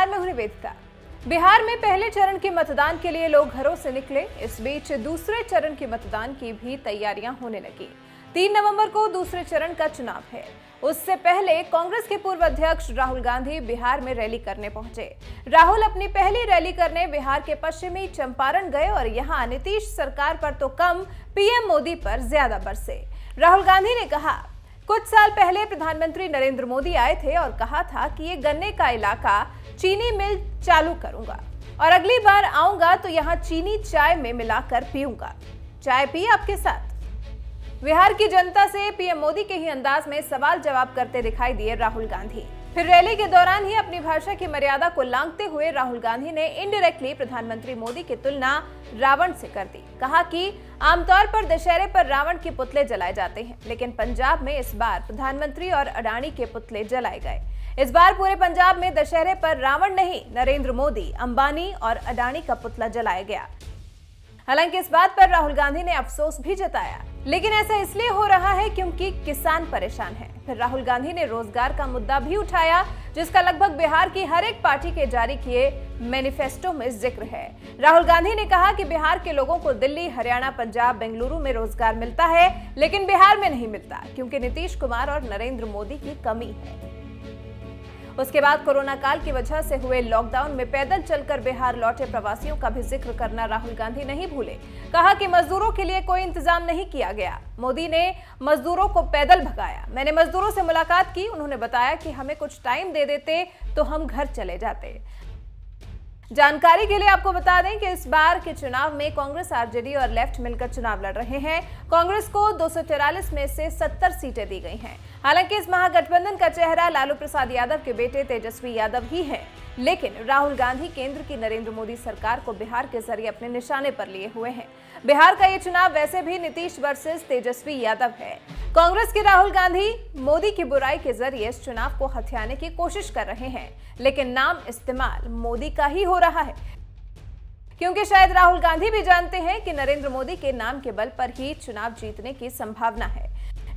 बिहार में हुई वेदिका। बिहार में पहले चरण के मतदान के लिए लोग घरों से निकले। इस बीच दूसरे चरण के मतदान की भी तैयारियां होने लगी। 3 नवंबर को दूसरे चरण का चुनाव है। उससे पहले कांग्रेस के पूर्व अध्यक्ष राहुल गांधी बिहार में रैली करने पहुंचे। राहुल अपनी पहली रैली करने बिहार के पश्चिमी चंपारण गए और यहां नीतीश सरकार पर तो कम, पीएम मोदी पर ज्यादा बरसे। राहुल गांधी ने कहा, कुछ साल पहले प्रधानमंत्री नरेंद्र मोदी आए थे और कहा था कि ये गन्ने का इलाका चीनी मिल चालू करूंगा और अगली बार आऊंगा तो यहाँ चीनी चाय में मिलाकर पीऊंगा। चाय पी आपके साथ। बिहार की जनता से पीएम मोदी के ही अंदाज में सवाल जवाब करते दिखाई दिए राहुल गांधी। फिर रैली के दौरान ही अपनी भाषा की मर्यादा को लांघते हुए राहुल गांधी ने इनडायरेक्टली प्रधानमंत्री मोदी की तुलना रावण से कर दी। कहा कि आमतौर पर दशहरे पर रावण के पुतले जलाए जाते हैं, लेकिन पंजाब में इस बार प्रधानमंत्री और अडानी के पुतले जलाए गए। इस बार पूरे पंजाब में दशहरे पर रावण नहीं, नरेंद्र मोदी, अंबानी और अडानी का पुतला जलाया गया। हालांकि इस बात पर राहुल गांधी ने अफसोस भी जताया, लेकिन ऐसा इसलिए हो रहा है क्योंकि किसान परेशान हैं। फिर राहुल गांधी ने रोजगार का मुद्दा भी उठाया, जिसका लगभग बिहार की हर एक पार्टी के जारी किए मैनिफेस्टो में जिक्र है। राहुल गांधी ने कहा कि बिहार के लोगों को दिल्ली, हरियाणा, पंजाब, बेंगलुरु में रोजगार मिलता है, लेकिन बिहार में नहीं मिलता क्योंकि नीतीश कुमार और नरेंद्र मोदी की कमी है। उसके बाद कोरोना काल की वजह से हुए लॉकडाउन में पैदल चलकर बिहार लौटे प्रवासियों का भी जिक्र करना राहुल गांधी नहीं भूले। कहा कि मजदूरों के लिए कोई इंतजाम नहीं किया गया। मोदी ने मजदूरों को पैदल भगाया। मैंने मजदूरों से मुलाकात की, उन्होंने बताया कि हमें कुछ टाइम दे देते तो हम घर चले जाते। जानकारी के लिए आपको बता दें कि इस बार के चुनाव में कांग्रेस, आरजेडी और लेफ्ट मिलकर चुनाव लड़ रहे हैं। कांग्रेस को 244 में से 70 सीटें दी गई हैं। हालांकि इस महागठबंधन का चेहरा लालू प्रसाद यादव के बेटे तेजस्वी यादव ही है, लेकिन राहुल गांधी केंद्र की नरेंद्र मोदी सरकार को बिहार के जरिए अपने निशाने पर लिए हुए हैं। बिहार का ये चुनाव वैसे भी नीतीश वर्सेस तेजस्वी यादव है। कांग्रेस के राहुल गांधी मोदी की बुराई के जरिए इस चुनाव को हथियाने की कोशिश कर रहे हैं, लेकिन नाम इस्तेमाल मोदी का ही हो रहा है, क्योंकि शायद राहुल गांधी भी जानते हैं कि नरेंद्र मोदी के नाम के बल पर ही चुनाव जीतने की संभावना है।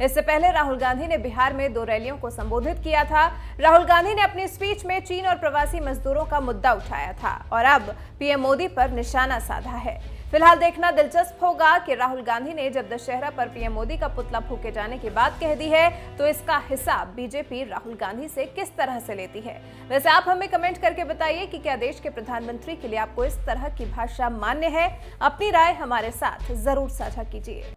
इससे पहले राहुल गांधी ने बिहार में 2 रैलियों को संबोधित किया था। राहुल गांधी ने अपनी स्पीच में चीन और प्रवासी मजदूरों का मुद्दा उठाया था और अब पीएम मोदी पर निशाना साधा है। फिलहाल देखना दिलचस्प होगा कि राहुल गांधी ने जब दशहरा पर पीएम मोदी का पुतला फूके जाने की बात कह दी है तो इसका हिसाब बीजेपी राहुल गांधी से किस तरह से लेती है। वैसे आप हमें कमेंट करके बताइए कि क्या देश के प्रधानमंत्री के लिए आपको इस तरह की भाषा मान्य है। अपनी राय हमारे साथ जरूर साझा कीजिए।